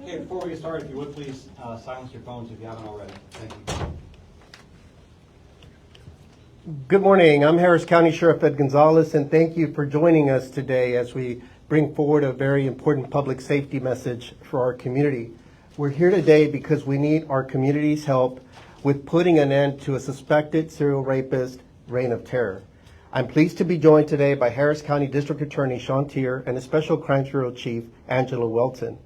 Okay, before we get started, if you would please silence your phones if you haven't already. Thank you. Good morning. I'm Harris County Sheriff Ed Gonzalez, and thank you for joining us today as we bring forward a very important public safety message for our community. We're here today because we need our community's help with putting an end to a suspected serial rapist reign of terror. I'm pleased to be joined today by Harris County District Attorney Sean Tier and the Special Crimes Bureau Chief Angela Welton.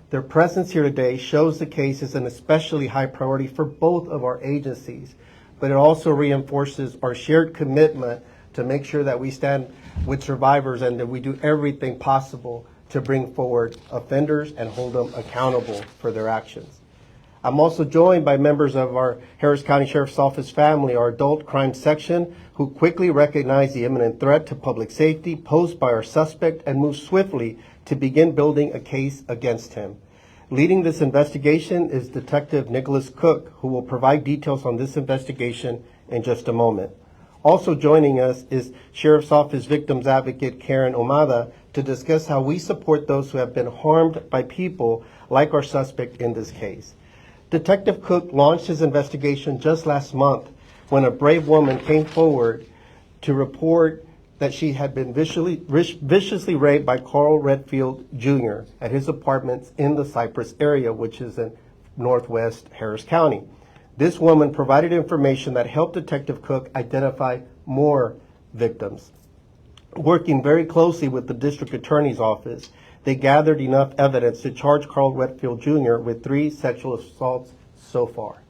Their presence here today shows the case is an especially high priority for both of our agencies, but it also reinforces our shared commitment to make sure that we stand with survivors and that we do everything possible to bring forward offenders and hold them accountable for their actions. I'm also joined by members of our Harris County Sheriff's Office family, our adult crime section, who quickly recognized the imminent threat to public safety posed by our suspect and moved swiftly to begin building a case against him. Leading this investigation is Detective Nicholas Cook, who will provide details on this investigation in just a moment. Also joining us is Sheriff's Office Victims Advocate Karen Omada to discuss how we support those who have been harmed by people like our suspect in this case. Detective Cook launched his investigation just last month when a brave woman came forward to report that she had been viciously raped by Carl Redfield Jr. at his apartments in the Cypress area, which is in northwest Harris County. This woman provided information that helped Detective Cook identify more victims. Working very closely with the District Attorney's Office, they gathered enough evidence to charge Carl Redfield Jr. with 3 sexual assaults so far.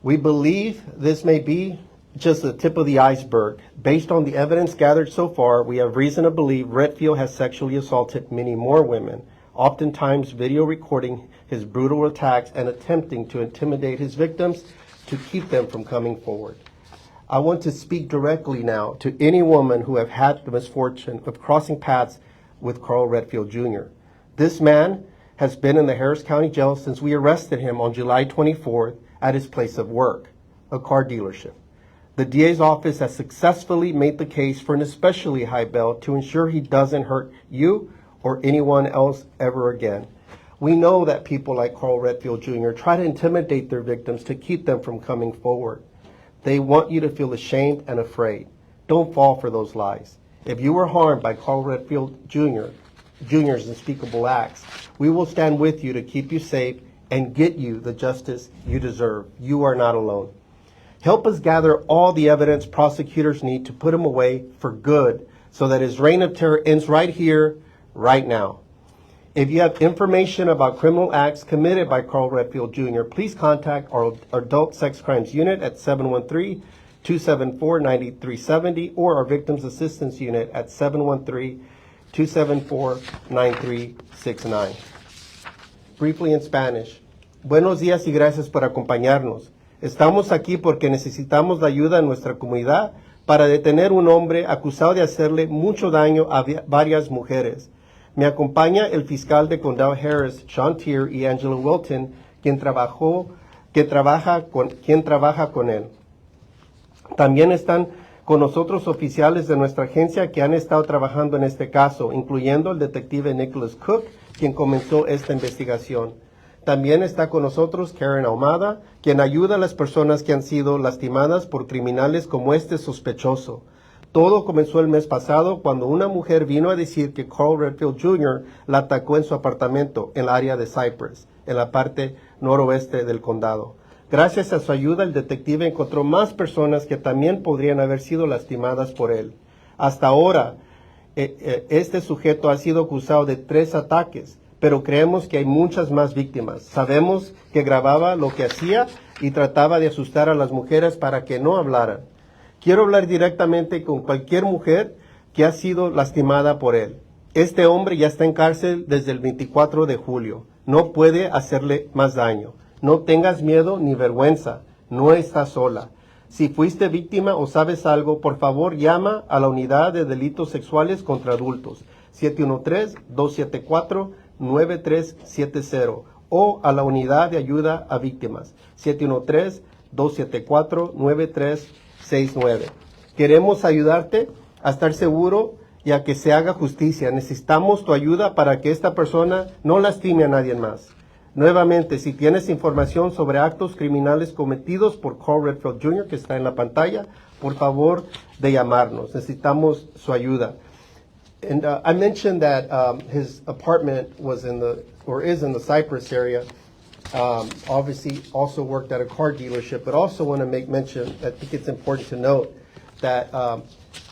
We believe this may be just the tip of the iceberg. Based on the evidence gathered so far, we have reason to believe Redfield has sexually assaulted many more women, oftentimes video recording his brutal attacks and attempting to intimidate his victims to keep them from coming forward. I want to speak directly now to any woman who have had the misfortune of crossing paths with Carl Redfield Jr. This man has been in the Harris County Jail since we arrested him on July 24th at his place of work, a car dealership. The DA's office has successfully made the case for an especially high bail to ensure he doesn't hurt you or anyone else ever again. We know that people like Carl Redfield Jr. try to intimidate their victims to keep them from coming forward. They want you to feel ashamed and afraid. Don't fall for those lies. If you were harmed by Carl Redfield Jr.'s unspeakable acts, we will stand with you to keep you safe and get you the justice you deserve. You are not alone. Help us gather all the evidence prosecutors need to put him away for good so that his reign of terror ends right here, right now. If you have information about criminal acts committed by Carl Redfield Jr., please contact our Adult Sex Crimes Unit at 713-274-9370 or our Victims Assistance Unit at 713-274-9369. Briefly in Spanish. Buenos días y gracias por acompañarnos. Estamos aquí porque necesitamos la ayuda de nuestra comunidad para detener un hombre acusado de hacerle mucho daño a varias mujeres. Me acompaña el fiscal de Condado Harris, Sean Tier, y Angela Welton, quien trabaja con él. También están con nosotros oficiales de nuestra agencia que han estado trabajando en este caso, incluyendo el detective Nicholas Cook, quien comenzó esta investigación. También está con nosotros Karen Ahumada, quien ayuda a las personas que han sido lastimadas por criminales como este sospechoso. Todo comenzó el mes pasado cuando una mujer vino a decir que Carl Redfield Jr. la atacó en su apartamento en el área de Cypress, en la parte noroeste del condado. Gracias a su ayuda, el detective encontró más personas que también podrían haber sido lastimadas por él. Hasta ahora, este sujeto ha sido acusado de 3 ataques, pero creemos que hay muchas más víctimas. Sabemos que grababa lo que hacía y trataba de asustar a las mujeres para que no hablaran. Quiero hablar directamente con cualquier mujer que ha sido lastimada por él. Este hombre ya está en cárcel desde el 24 de julio. No puede hacerle más daño. No tengas miedo ni vergüenza. No estás sola. Si fuiste víctima o sabes algo, por favor llama a la Unidad de Delitos Sexuales contra Adultos, 713-274-9370, o a la Unidad de Ayuda a Víctimas, 713-274-9369. Queremos ayudarte a estar seguro y a que se haga justicia. Necesitamos tu ayuda para que esta persona no lastime a nadie más. Nuevamente, si tienes información sobre actos criminales cometidos por Carl Redfield Jr., que está en la pantalla, por favor de llamarnos. Necesitamos su ayuda. And I mentioned that his apartment was in the, or is in the Cypress area. Obviously, also worked at a car dealership, but also want to make mention, I think it's important to note that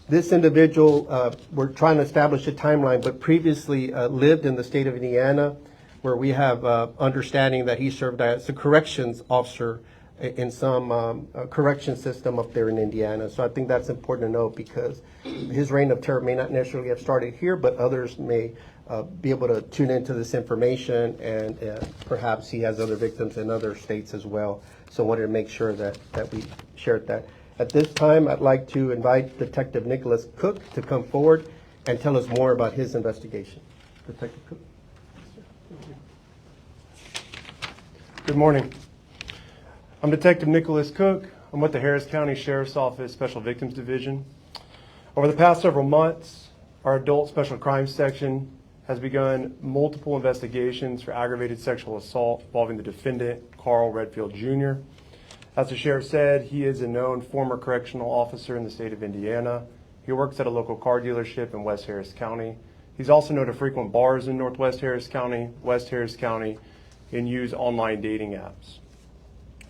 this individual, we're trying to establish a timeline, but previously lived in the state of Indiana, where we have understanding that he served as a corrections officer in some correction system up there in Indiana. So I think that's important to note because his reign of terror may not necessarily have started here, but others may be able to tune into this information, and perhaps he has other victims in other states as well. So I wanted to make sure that we shared that. At this time, I'd like to invite Detective Nicholas Cook to come forward and tell us more about his investigation. Detective Cook. Good morning. I'm Detective Nicholas Cook. I'm with the Harris County Sheriff's Office Special Victims Division. Over the past several months, our Adult Special Crimes Section has begun multiple investigations for aggravated sexual assault involving the defendant, Carl Redfield Jr. As the sheriff said, he is a known former correctional officer in the state of Indiana. He works at a local car dealership in West Harris County. He's also known to frequent bars in Northwest Harris County, West Harris County, and use online dating apps.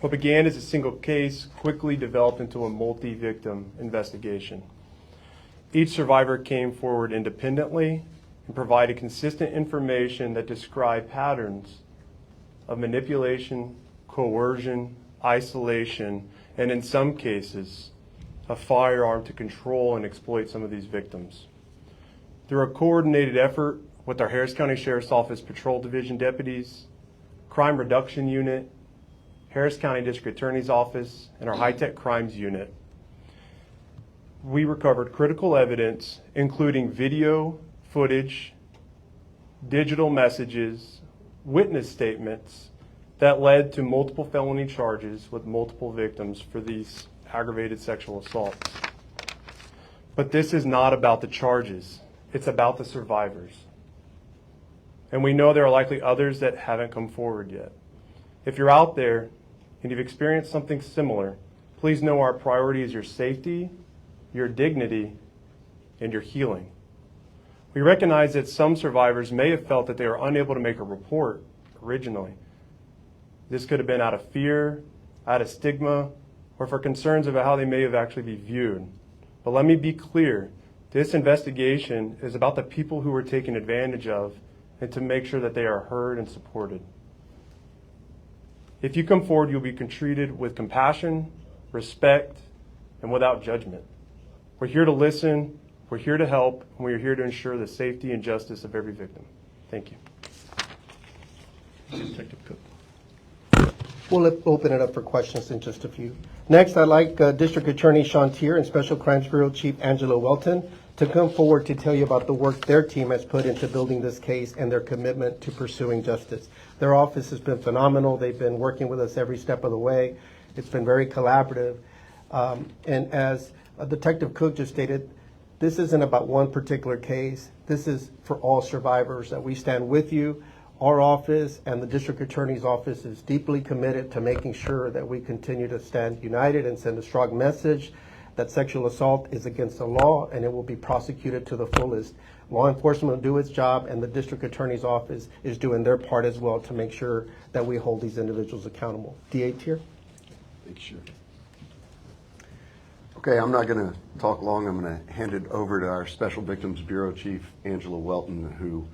What began as a single case quickly developed into a multi-victim investigation. Each survivor came forward independently and provided consistent information that described patterns of manipulation, coercion, isolation, and in some cases, a firearm to control and exploit some of these victims. Through a coordinated effort with our Harris County Sheriff's Office Patrol Division deputies, Crime Reduction Unit, Harris County District Attorney's Office, and our High-Tech Crimes Unit, we recovered critical evidence, including video footage, digital messages, witness statements that led to multiple felony charges with multiple victims for these aggravated sexual assaults. But this is not about the charges. It's about the survivors. And we know there are likely others that haven't come forward yet. If you're out there and you've experienced something similar, please know our priority is your safety, your dignity, and your healing. We recognize that some survivors may have felt that they were unable to make a report originally. This could have been out of fear, out of stigma, or for concerns about how they may have actually be viewed. But let me be clear, this investigation is about the people who were taken advantage of and to make sure that they are heard and supported. If you come forward, you'll be treated with compassion, respect, and without judgment. We're here to listen, we're here to help, and we're here to ensure the safety and justice of every victim. Thank you. Detective Cook. We'll open it up for questions in just a few. Next, I'd like District Attorney Sean Tier and Special Crimes Bureau Chief Angela Welton to come forward to tell you about the work their team has put into building this case and their commitment to pursuing justice. Their office has been phenomenal. They've been working with us every step of the way. It's been very collaborative. And as Detective Cook just stated, this isn't about one particular case. This is for all survivors, that we stand with you. Our office and the District Attorney's Office is deeply committed to making sure that we continue to stand united and send a strong message that sexual assault is against the law and it will be prosecuted to the fullest. Law enforcement will do its job, and the District Attorney's Office is doing their part as well to make sure that we hold these individuals accountable. DA Tier? Thanks, Sheriff. Okay, I'm not going to talk long. I'm going to hand it over to our Special Victims Bureau Chief, Angela Welton, who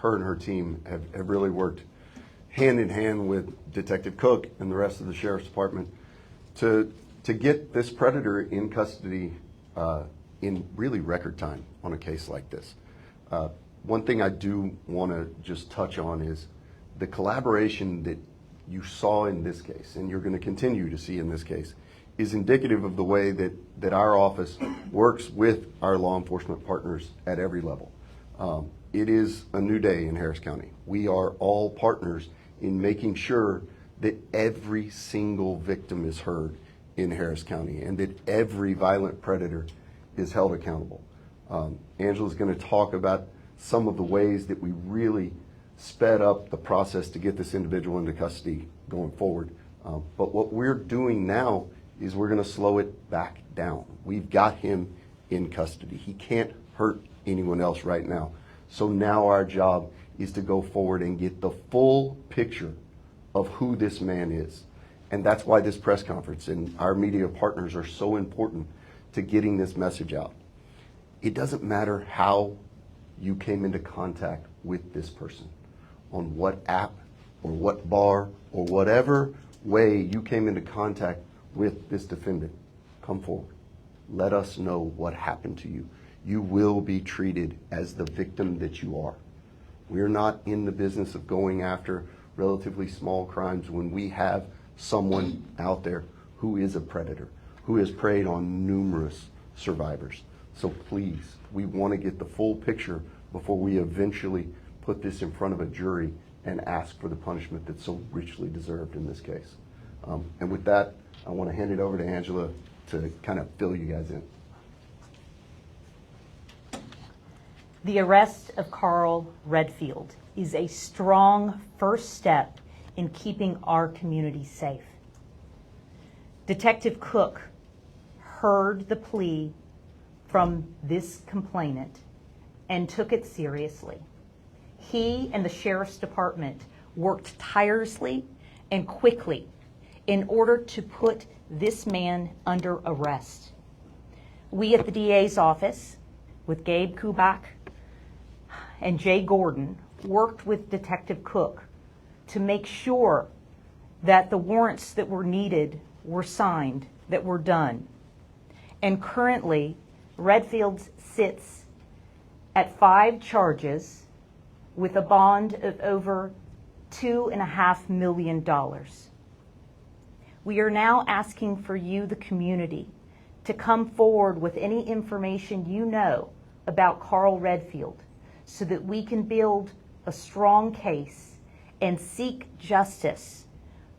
her and her team have really worked hand in hand with Detective Cook and the rest of the Sheriff's Department to get this predator in custody in really record time on a case like this. One thing I do want to just touch on is the collaboration that you saw in this case, and you're going to continue to see in this case, is indicative of the way that our office works with our law enforcement partners at every level. It is a new day in Harris County. We are all partners in making sure that every single victim is heard in Harris County and that every violent predator is held accountable. Angela's going to talk about some of the ways that we really sped up the process to get this individual into custody going forward. But what we're doing now is we're going to slow it back down. We've got him in custody. He can't hurt anyone else right now. So now our job is to go forward and get the full picture of who this man is. And that's why this press conference and our media partners are so important to getting this message out. It doesn't matter how you came into contact with this person, on what app or what bar or whatever way you came into contact with this defendant. Come forward. Let us know what happened to you. You will be treated as the victim that you are. We're not in the business of going after relatively small crimes when we have someone out there who is a predator, who has preyed on numerous survivors. So please, we want to get the full picture before we eventually put this in front of a jury and ask for the punishment that's so richly deserved in this case. And with that, I want to hand it over to Angela to kind of fill you guys in. The arrest of Carl Redfield is a strong first step in keeping our community safe. Detective Cook heard the plea from this complainant and took it seriously. He and the Sheriff's Department worked tirelessly and quickly in order to put this man under arrest. We at the DA's office, with Gabe Kubak and Jay Gordon, worked with Detective Cook to make sure that the warrants that were needed were signed, that were done. And currently, Redfield sits at 5 charges with a bond of over $2.5 million. We are now asking for you, the community, to come forward with any information you know about Carl Redfield so that we can build a strong case and seek justice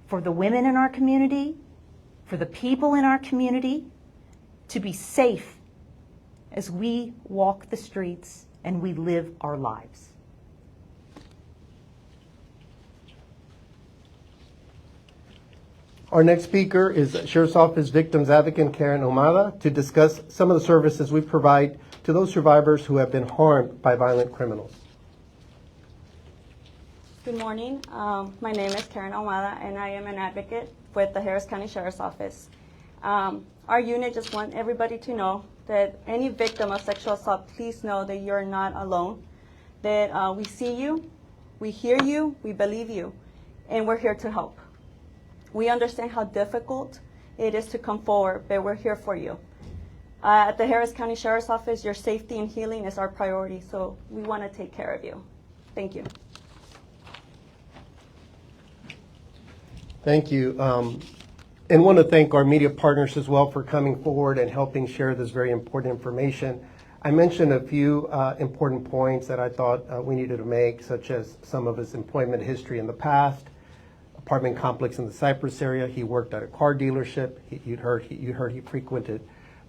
for the women in our community, for the people in our community, to be safe as we walk the streets and we live our lives. Our next speaker is Sheriff's Office Victims Advocate Karen Omada to discuss some of the services we provide to those survivors who have been harmed by violent criminals. Good morning. My name is Karen Almada, and I am an advocate with the Harris County Sheriff's Office. Our unit just wants everybody to know that any victim of sexual assault, please know that you're not alone, that we see you, we hear you, we believe you, and we're here to help. We understand how difficult it is to come forward, but we're here for you. At the Harris County Sheriff's Office, your safety and healing is our priority, so we want to take care of you. Thank you. Thank you. And want to thank our media partners as well for coming forward and helping share this very important information. I mentioned a few important points that I thought we needed to make, such as some of his employment history in the past, apartment complex in the Cypress area. He worked at a car dealership. You heard he frequented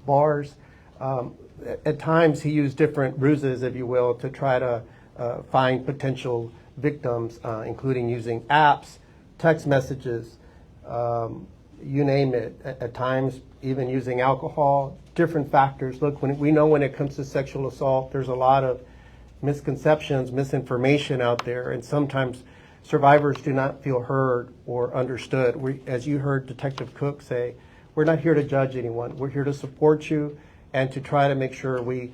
bars. At times he used different ruses, if you will, to try to find potential victims, including using apps, text messages, you name it. At times even using alcohol, different factors. Look, we know when it comes to sexual assault, there's a lot of misconceptions, misinformation out there, and sometimes survivors do not feel heard or understood. As you heard Detective Cook say, we're not here to judge anyone. We're here to support you and to try to make sure we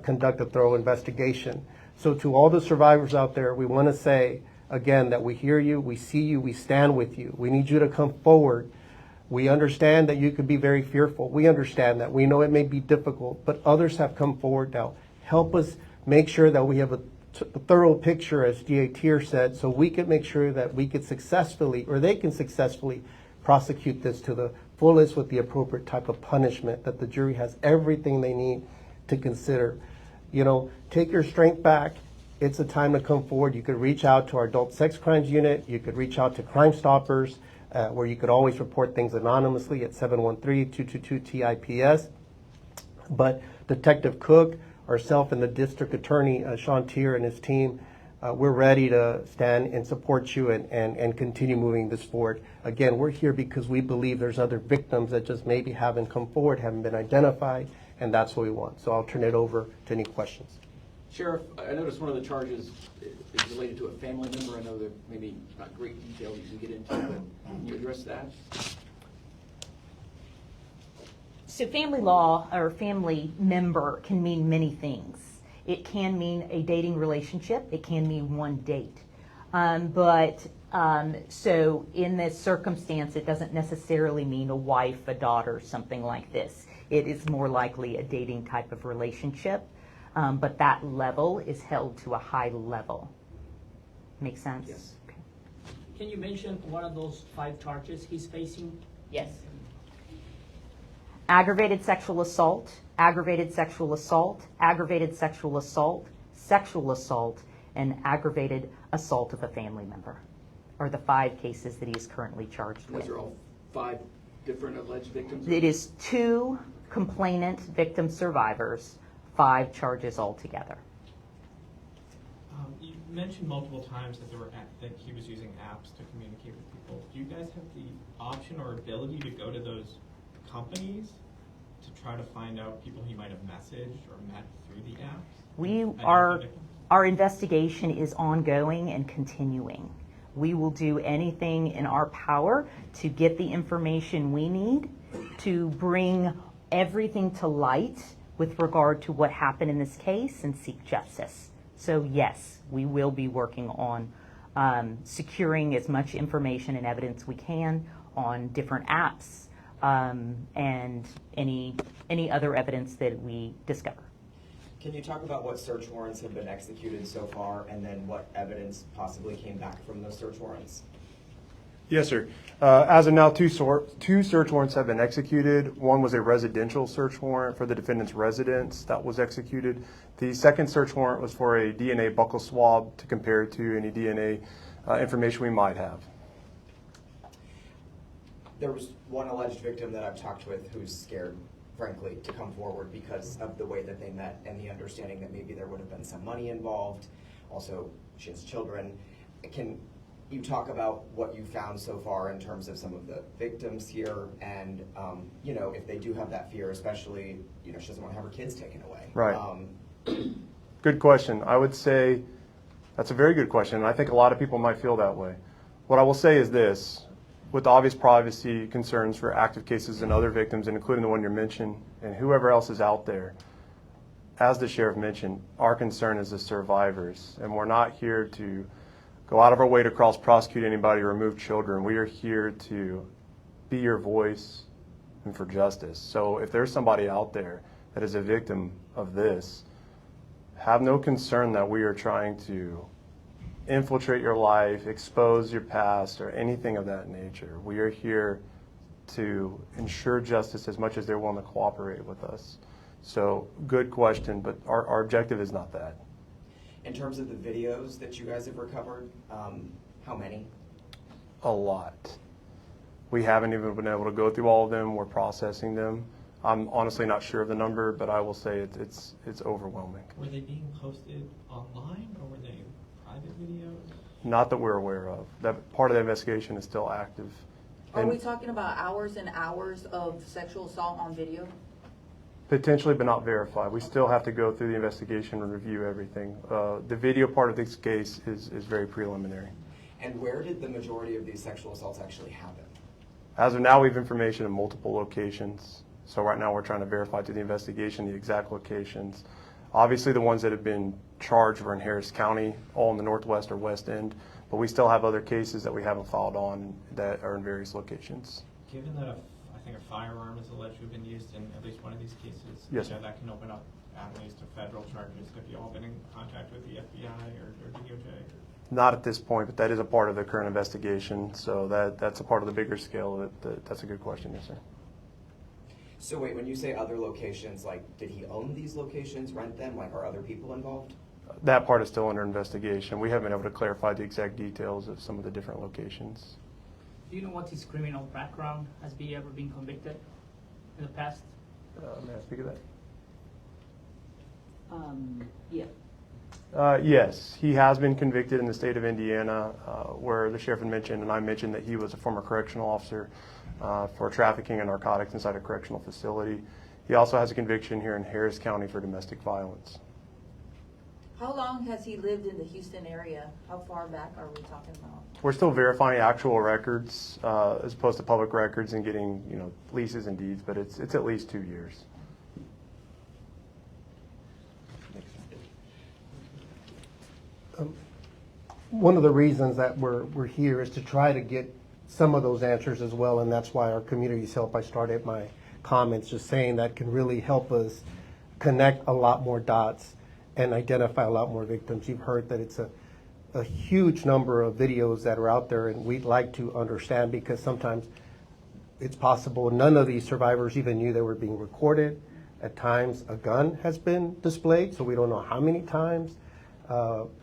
conduct a thorough investigation. So to all the survivors out there, we want to say, again, that we hear you, we see you, we stand with you. We need you to come forward. We understand that you could be very fearful. We understand that. We know it may be difficult, but others have come forward now. Help us make sure that we have a thorough picture, as DA Tier said, so we can make sure that we could successfully, or they can successfully prosecute this to the fullest with the appropriate type of punishment, that the jury has everything they need to consider. You know, take your strength back. It's a time to come forward. You could reach out to our Adult Sex Crimes Unit. You could reach out to Crime Stoppers, where you could always report things anonymously at 713-222-TIPS. But Detective Cook, ourselves, and the District Attorney, Sean Tier, and his team, we're ready to stand and support you and continue moving this forward. Again, we're here because we believe there's other victims that just maybe haven't come forward, haven't been identified, and that's what we want. So I'll turn it over to any questions. Sheriff, I noticed one of the charges is related to a family member. I know there maybe not great detail you can get into, but can you address that? So family law or family member can mean many things. It can mean a dating relationship. It can mean one date. So in this circumstance, it doesn't necessarily mean a wife, a daughter, something like this. It is more likely a dating type of relationship, but that level is held to a high level. Make sense? Yes. Okay. Can you mention one of those 5 charges he's facing? Yes. Aggravated sexual assault, aggravated sexual assault, aggravated sexual assault, sexual assault, and aggravated assault of a family member are the 5 cases that he is currently charged with. Those are all 5 different alleged victims? It is 2 complainant victim survivors, 5 charges altogether. You mentioned multiple times that that he was using apps to communicate with people. Do you guys have the option or ability to go to those companies to try to find out people he might have messaged or met through the apps? Our investigation is ongoing and continuing. We will do anything in our power to get the information we need to bring everything to light with regard to what happened in this case and seek justice. So yes, we will be working on securing as much information and evidence we can on different apps and any other evidence that we discover. Can you talk about what search warrants have been executed so far, and then what evidence possibly came back from those search warrants? Yes, sir. As of now, 2 search warrants have been executed. One was a residential search warrant for the defendant's residence that was executed. The second search warrant was for a DNA buccal swab to compare to any DNA information we might have. There was one alleged victim that I've talked with who's scared, frankly, to come forward because of the way that they met and the understanding that maybe there would have been some money involved. Also, she has children. Can you talk about what you found so far in terms of some of the victims here and, you know, if they do have that fear, especially, you know, she doesn't want to have her kids taken away. Right. Good question. I would say that's a very good question, and I think a lot of people might feel that way. What I will say is this. With obvious privacy concerns for active cases and other victims, and including the one you mentioned, and whoever else is out there, as the sheriff mentioned, our concern is the survivors, and we're not here to go out of our way to cross-prosecute anybody or remove children. We are here to be your voice and for justice. So if there's somebody out there that is a victim of this, have no concern that we are trying to infiltrate your life, expose your past, or anything of that nature. We are here to ensure justice as much as they're willing to cooperate with us. So, good question, but our objective is not that. In terms of the videos that you guys have recovered, how many? A lot. We haven't even been able to go through all of them. We're processing them. I'm honestly not sure of the number, but I will say it's overwhelming. Were they being posted online, or were they private videos? Not that we're aware of. That part of the investigation is still active. Are we talking about hours and hours of sexual assault on video? Potentially, but not verified. We still have to go through the investigation and review everything. The video part of this case is very preliminary. And where did the majority of these sexual assaults actually happen? As of now, we have information in multiple locations. So right now we're trying to verify through the investigation the exact locations. Obviously, the ones that have been charged were in Harris County, all in the northwest or west end, but we still have other cases that we haven't filed on that are in various locations. Given that I think a firearm is alleged to have been used in at least one of these cases, Yes, you know, sir. that can open up avenues to federal charges. Have you all been in contact with the FBI or DOJ? Not at this point, but that is a part of the current investigation, so that's a part of the bigger scale. That's a good question, yes, sir. So wait, when you say other locations, like, did he own these locations, rent them? Like, are other people involved? That part is still under investigation. We haven't been able to clarify the exact details of some of the different locations. Do you know what his criminal background has he ever been convicted in the past? May I speak of that? Yeah. Yes, he has been convicted in the state of Indiana, where the sheriff had mentioned, and I mentioned that he was a former correctional officer for trafficking in narcotics inside a correctional facility. He also has a conviction here in Harris County for domestic violence. How long has he lived in the Houston area? How far back are we talking about? We're still verifying actual records as opposed to public records and getting, you know, leases and deeds, but it's at least 2 years. One of the reasons that we're here is to try to get some of those answers as well, and that's why our community's help, I started my comments just saying that can really help us connect a lot more dots and identify a lot more victims. You've heard that it's a huge number of videos that are out there, and we'd like to understand, because sometimes it's possible none of these survivors even knew they were being recorded. At times a gun has been displayed, so we don't know how many times.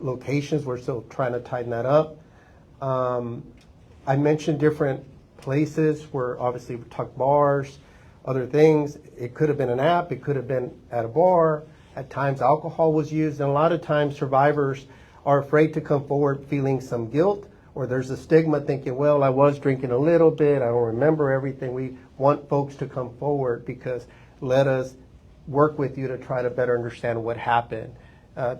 Locations, we're still trying to tighten that up. I mentioned different places where obviously we talk bars, other things. It could have been an app, it could have been at a bar. At times alcohol was used, and a lot of times survivors are afraid to come forward feeling some guilt, or there's a stigma thinking, well, I was drinking a little bit, I don't remember everything. We want folks to come forward, because let us work with you to try to better understand what happened,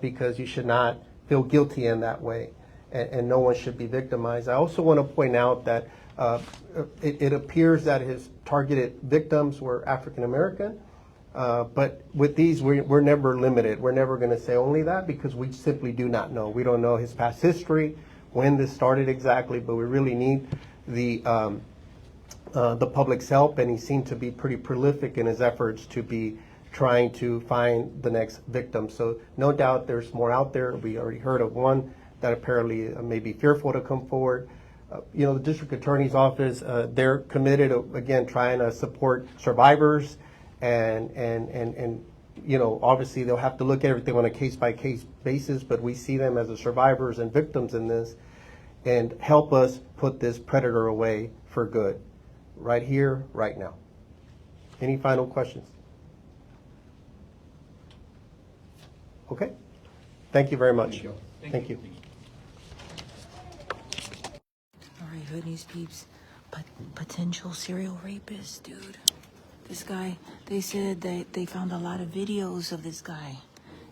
because you should not feel guilty in that way, and no one should be victimized. I also want to point out that it appears that his targeted victims were African American. But with these, we're never limited. We're never going to say only that, because we simply do not know. We don't know his past history, when this started exactly, but we really need the public's help, and he seemed to be pretty prolific in his efforts to be trying to find the next victim. So no doubt there's more out there. We already heard of one that apparently may be fearful to come forward. You know, the district attorney's office, they're committed to, again, trying to support survivors. And you know, obviously they'll have to look at everything on a case-by-case basis, but we see them as the survivors and victims in this, and help us put this predator away for good, right here, right now. Any final questions? Okay. Thank you very much. Thank you. All right, Hood News peeps, but potential serial rapist, dude. This guy, they said that they found a lot of videos of this guy,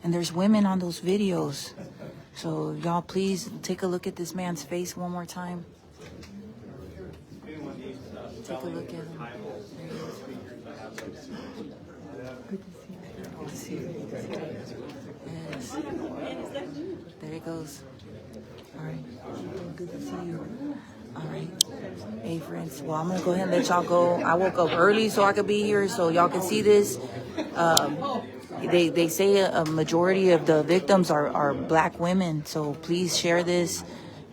and there's women on those videos. So y'all please take a look at this man's face one more time. Take a look at him. Good to see you. Good to see you. Yes. There he goes. All right. Good to see you. All right. Hey, friends. Well, I'm going to go ahead and let y'all go. I woke up early so I could be here so y'all can see this. They say a majority of the victims are black women. So please share this.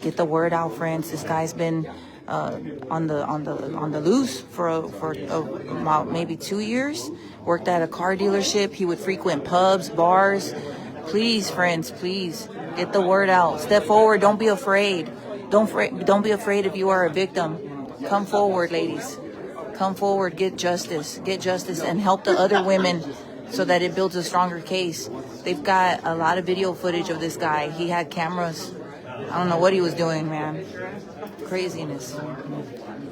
Get the word out, friends. This guy's been on the loose for about maybe 2 years. Worked at a car dealership. He would frequent pubs, bars. Please, friends, please get the word out. Step forward. Don't be afraid. Don't be afraid if you are a victim. Come forward, ladies. Come forward. Get justice. Get justice, and help the other women so that it builds a stronger case. They've got a lot of video footage of this guy. He had cameras. I don't know what he was doing, man. Craziness.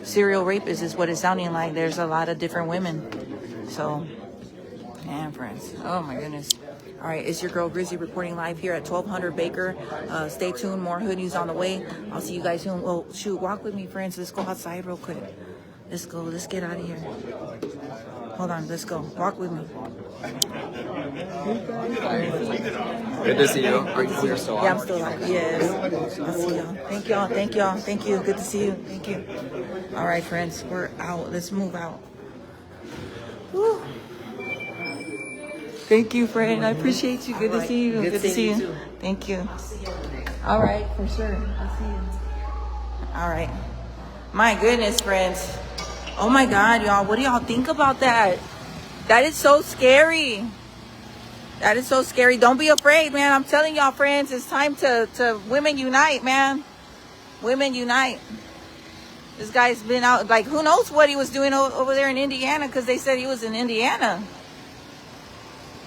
Serial rapist is what it's sounding like. There's a lot of different women. So, man, friends. Oh, my goodness. All right, it's your girl Grizzly reporting live here at 1200 Baker. Stay tuned, more Hood News on the way. I'll see you guys soon. Well, shoot, walk with me, friends. Let's go outside real quick. Let's go. Let's get out of here. Hold on. Let's go. Walk with me. Good to see you. Are you still on? Yeah, I'm still on. Yes. I'll see y'all. Thank y'all. Thank y'all. Thank you. Good to see you. Thank you. All right, friends. We're out. Let's move out. Woo. Thank you, friend. I appreciate you. Good to see you. Good to see you. Thank you. All right, for sure. I'll see you. All right. My goodness, friends. Oh my God, y'all. What do y'all think about that? That is so scary. That is so scary. Don't be afraid, man. I'm telling y'all, friends, it's time to women unite, man. Women unite. This guy's been out, like, who knows what he was doing over there in Indiana, because they said he was in Indiana.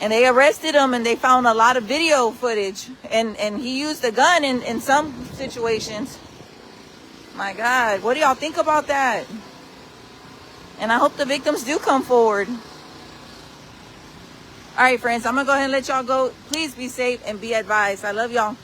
And they arrested him, and they found a lot of video footage. And he used a gun in some situations. My God, what do y'all think about that? And I hope the victims do come forward. All right, friends, I'm going to go ahead and let y'all go. Please be safe and be advised. I love y'all.